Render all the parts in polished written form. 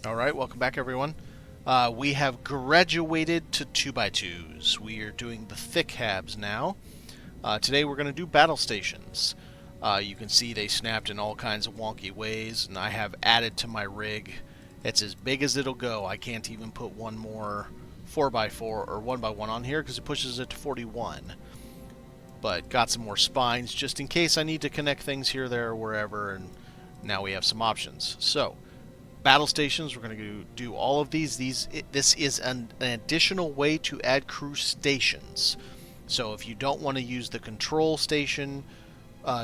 Alright, welcome back everyone. We have graduated to 2x2s. We are doing the THICC Habs now. Today we're going to do battle stations. You can see they snapped in all kinds of wonky ways, and I have added to my rig. It's as big as it'll go. I can't even put one more 4x4 or 1x1 on here because it pushes it to 41. But got some more spines just in case I need to connect things here, there, or wherever, and now we have some options. So, battle stations, we're going to do all of these. This is an additional way to add crew stations. So if you don't want to use the control station,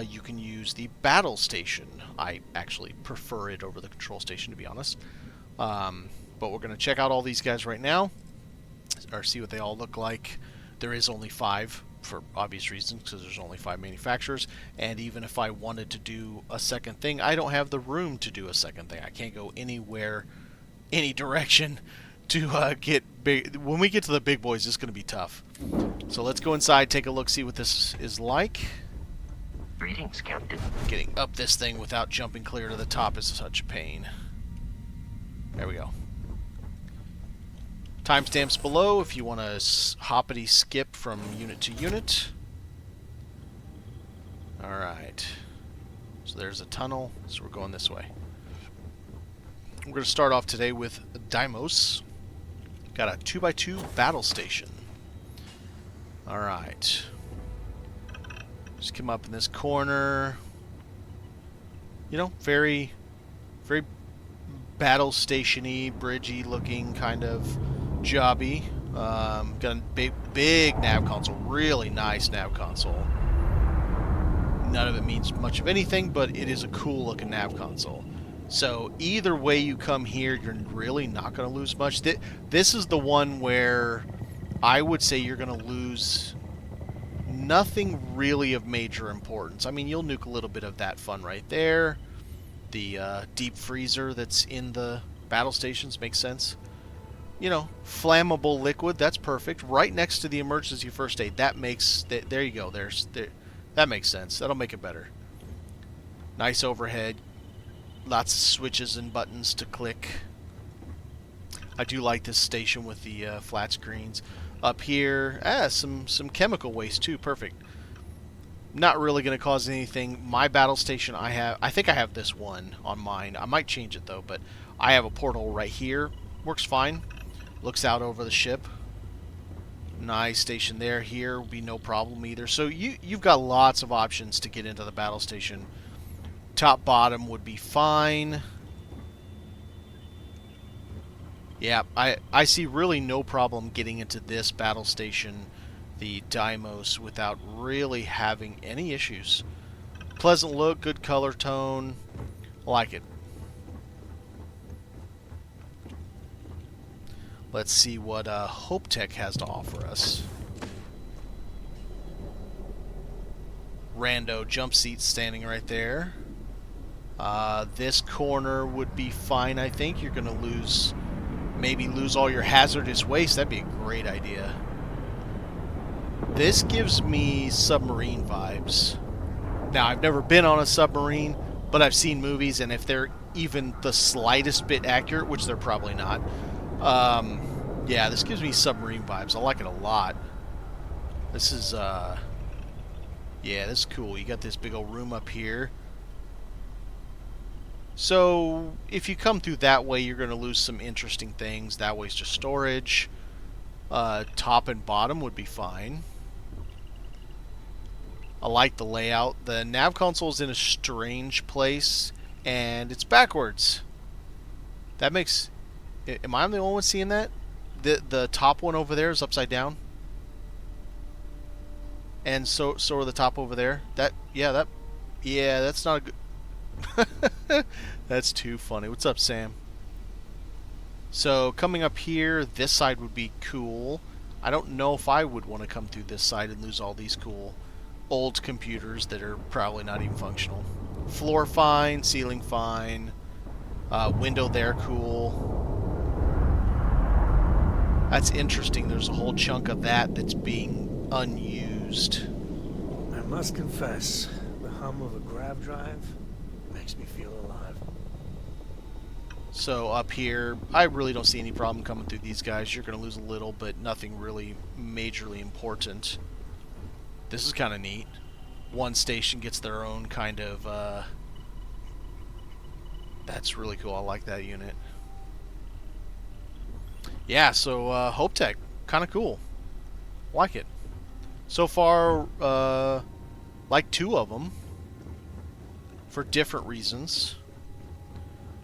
you can use the battle station. I actually prefer it over the control station, to be honest. But we're going to check out all these guys right now, or see what they all look like. There is only 5. For obvious reasons, because there's only 5 manufacturers, and even if I wanted to do a second thing, I don't have the room to do a second thing. I can't go anywhere, any direction to get big. When we get to the big boys, it's going to be tough. So let's go inside, take a look, see what this is like. Greetings, Captain. Getting up this thing without jumping clear to the top is such a pain. There we go. Timestamps below if you want to hoppity skip from unit to unit. Alright. So there's a tunnel, so we're going this way. We're going to start off today with Deimos. Got a 2x2 battle station. Alright. Just come up in this corner. You know, very battle station-y, bridgey looking kind of jobby. Got a big nav console, really nice nav console. None of it means much of anything, but it is a cool looking nav console. So either way you come here, you're really not going to lose much. This is the one where I would say you're going to lose nothing really of major importance. I mean, you'll nuke a little bit of that fun right there. The deep freezer that's in the battle stations makes sense. You know, flammable liquid, that's perfect. Right next to the emergency first aid. That makes... There you go. That makes sense. That'll make it better. Nice overhead. Lots of switches and buttons to click. I do like this station with the flat screens. Up here, some chemical waste too. Perfect. Not really going to cause anything. My battle station I think I have this one on mine. I might change it though, but I have a porthole right here. Works fine. Looks out over the ship. Nice station there. Here will be no problem either. So you've got lots of options to get into the battle station. Top bottom would be fine. Yeah, I see really no problem getting into this battle station, the Deimos, without really having any issues. Pleasant look, good color tone. Like it. Let's see what HopeTech has to offer us. Rando jump seat standing right there. This corner would be fine, I think. You're going to maybe lose all your hazardous waste. That'd be a great idea. This gives me submarine vibes. Now, I've never been on a submarine, but I've seen movies, and if they're even the slightest bit accurate, which they're probably not, yeah, this gives me submarine vibes. I like it a lot. This is, yeah, this is cool. You got this big old room up here. So, if you come through that way, you're going to lose some interesting things. That way's just storage. Top and bottom would be fine. I like the layout. The nav console is in a strange place, and it's backwards. That makes... Am I the only one seeing that? The top one over there is upside down. And so are the top over there. Yeah, that's not a good... That's too funny. What's up, Sam? So, coming up here, this side would be cool. I don't know if I would want to come through this side and lose all these cool old computers that are probably not even functional. Floor fine, ceiling fine. Window there, cool. That's interesting. There's a whole chunk of that's being unused. I must confess, the hum of a grav drive makes me feel alive. So up here, I really don't see any problem coming through these guys. You're going to lose a little, but nothing really majorly important. This is kind of neat. One station gets their own kind of... that's really cool. I like that unit. Yeah, so HopeTech, kind of cool. Like it. So far, like 2 of them. For different reasons.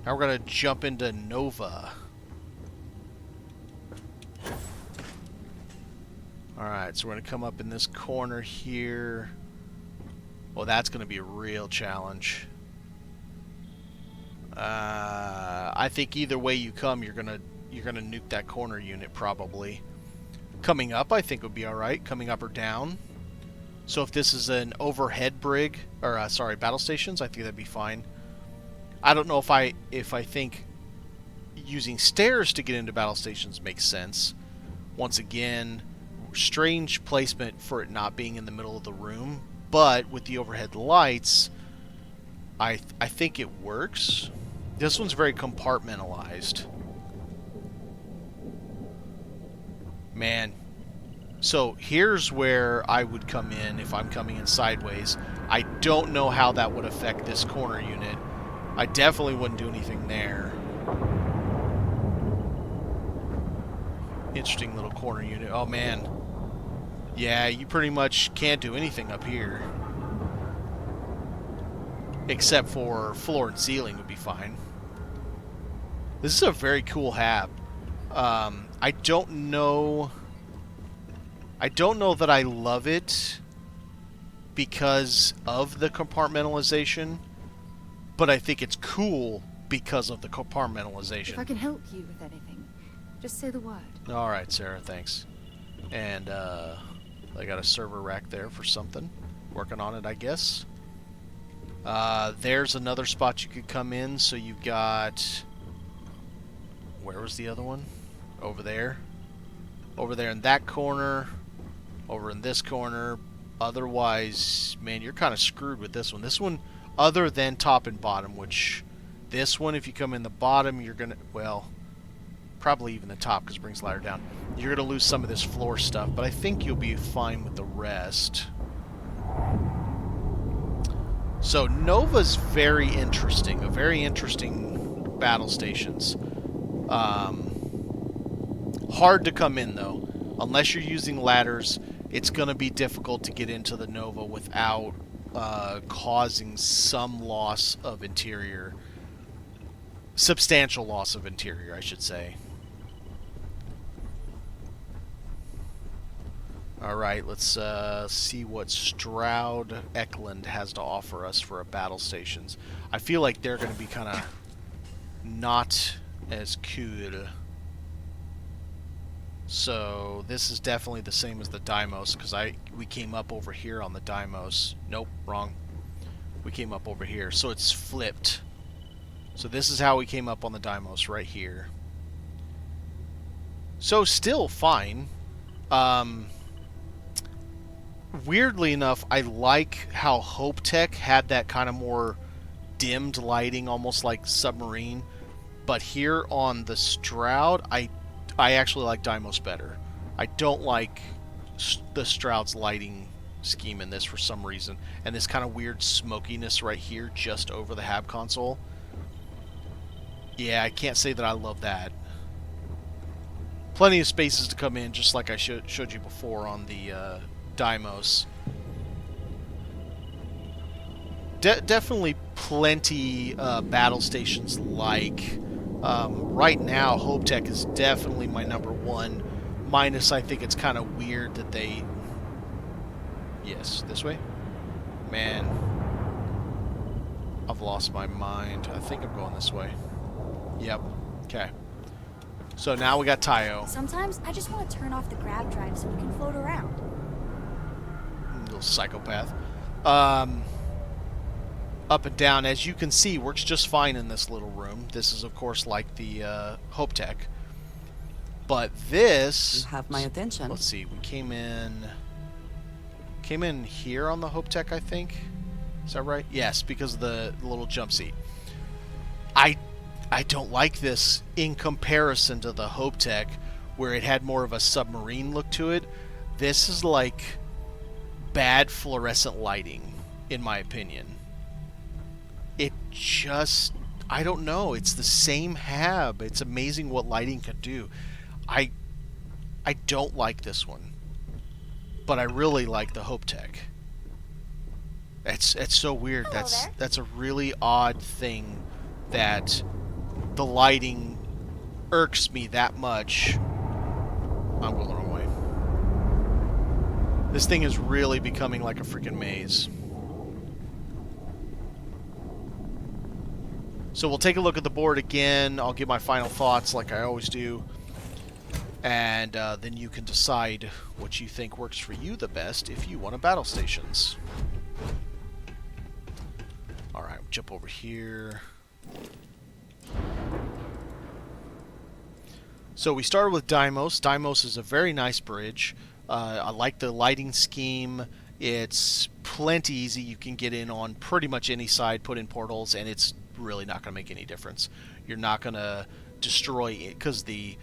Now we're going to jump into Nova. Alright, so we're going to come up in this corner here. Well, that's going to be a real challenge. I think either way you come, you're gonna nuke that corner unit probably. Coming up, I think would be all right. Coming up or down. So if this is an overhead brig, or sorry, battle stations, I think that'd be fine. I don't know if I think using stairs to get into battle stations makes sense. Once again, strange placement for it not being in the middle of the room, but with the overhead lights, I think it works. This one's very compartmentalized. Man. So here's where I would come in if I'm coming in sideways. I don't know how that would affect this corner unit. I definitely wouldn't do anything there. Interesting little corner unit. Oh man. Yeah, you pretty much can't do anything up here. Except for floor and ceiling would be fine. This is a very cool hab. I don't know that I love it because of the compartmentalization, but I think it's cool because of the compartmentalization. If I can help you with anything, just say the word. Alright, Sarah, thanks. And I got a server rack there for something. Working on it, I guess. There's another spot you could come in, so you've got... Where was the other one? Over there. Over there in that corner. Over in this corner. Otherwise, man, you're kind of screwed with this one. This one, other than top and bottom, which... This one, if you come in the bottom, you're gonna... Well, probably even the top, because it brings ladder down. You're gonna lose some of this floor stuff, but I think you'll be fine with the rest. So, Nova's very interesting. A very interesting battle stations. Hard to come in, though. Unless you're using ladders, it's going to be difficult to get into the Nova without causing some loss of interior. Substantial loss of interior, I should say. Alright, let's see what Stroud Ekland has to offer us for a battle stations. I feel like they're going to be kind of not as cool. So, this is definitely the same as the Deimos, because we came up over here on the Deimos. Nope, wrong. We came up over here, so it's flipped. So this is how we came up on the Deimos, right here. So, still fine. Weirdly enough, I like how HopeTech had that kind of more dimmed lighting, almost like submarine. But here on the Stroud, I actually like Deimos better. I don't like the Stroud's lighting scheme in this for some reason. And this kind of weird smokiness right here just over the hab console. Yeah, I can't say that I love that. Plenty of spaces to come in, just like I showed you before on the Deimos. Definitely plenty battle stations like. Right now, HopeTech is definitely my #1. Minus, I think it's kind of weird that they... Yes, this way? Man. I've lost my mind. I think I'm going this way. Yep. Okay. So now we got Taiyo. Sometimes I just want to turn off the grav drive so we can float around. Little psychopath. Up and down, as you can see, works just fine in this little room. This is, of course, like the HopeTech. But this... You have my attention. Let's see, we came in here on the HopeTech, I think. Is that right? Yes, because of the little jump seat. I I don't like this in comparison to the HopeTech, where it had more of a submarine look to it. This is like bad fluorescent lighting, in my opinion. It just, I don't know. It's the same Hab. It's amazing what lighting can do. I don't like this one, but I really like the HopeTech. It's so weird. Hello there. That's a really odd thing that the lighting irks me that much. I'm going the wrong way. This thing is really becoming like a freaking maze. So we'll take a look at the board again. I'll give my final thoughts like I always do. And then you can decide what you think works for you the best if you want to battle stations. Alright, jump over here. So we started with Deimos. Deimos is a very nice bridge. I like the lighting scheme. It's plenty easy. You can get in on pretty much any side, put in portals, and it's really not going to make any difference. You're not going to destroy it because the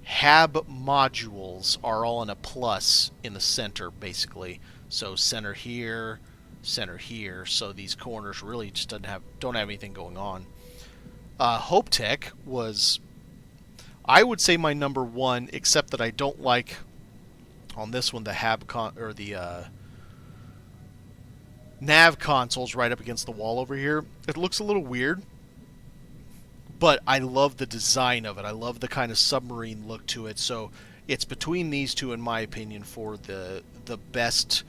Hab modules are all in a plus in the center, basically. So center here, so these corners really just don't have anything going on. HopeTech was, I would say, my number one, except that I don't like on this one the nav console's right up against the wall over here. It looks a little weird, but I love the design of it. I love the kind of submarine look to it. So it's between these two, in my opinion, for the best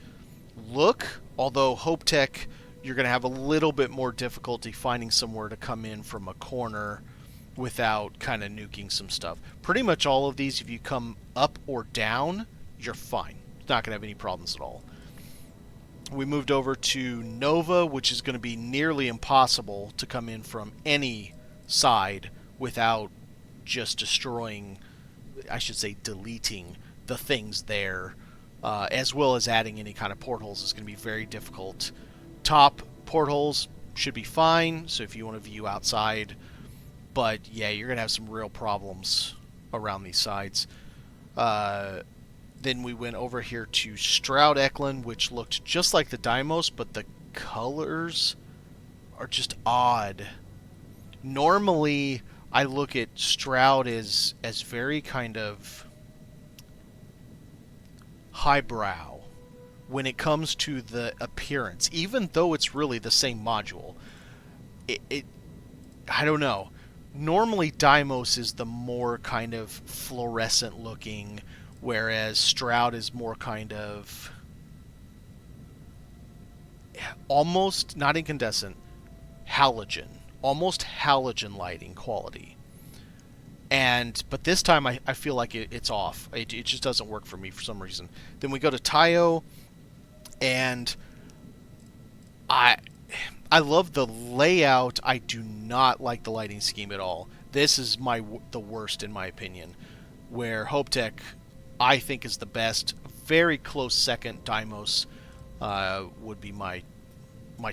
look. Although HopeTech, you're going to have a little bit more difficulty finding somewhere to come in from a corner without kind of nuking some stuff. Pretty much all of these, if you come up or down, you're fine. It's not going to have any problems at all. We moved over to Nova, which is going to be nearly impossible to come in from any side without just destroying, I should say deleting the things there, as well as adding any kind of portholes is going to be very difficult. Top portholes should be fine, so if you want to view outside, but yeah, you're going to have some real problems around these sides. Then we went over here to Stroud Ekland, which looked just like the Deimos, but the colors are just odd. Normally, I look at Stroud as very kind of highbrow when it comes to the appearance, even though it's really the same module. I don't know. Normally, Deimos is the more kind of fluorescent looking, whereas Stroud is more kind of almost, not incandescent, halogen. Almost halogen lighting quality. But this time I feel like it's off. It just doesn't work for me for some reason. Then we go to Taiyo, and I love the layout. I do not like the lighting scheme at all. This is the worst in my opinion, where HopeTech I think is the best. Very close second, Deimos would be my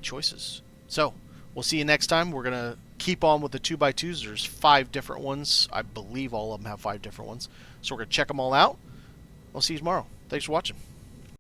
choices. So we'll see you next time. We're gonna keep on with the 2x2s. There's 5 different ones. I believe all of them have 5 different ones. So we're gonna check them all out. We'll see you tomorrow. Thanks for watching.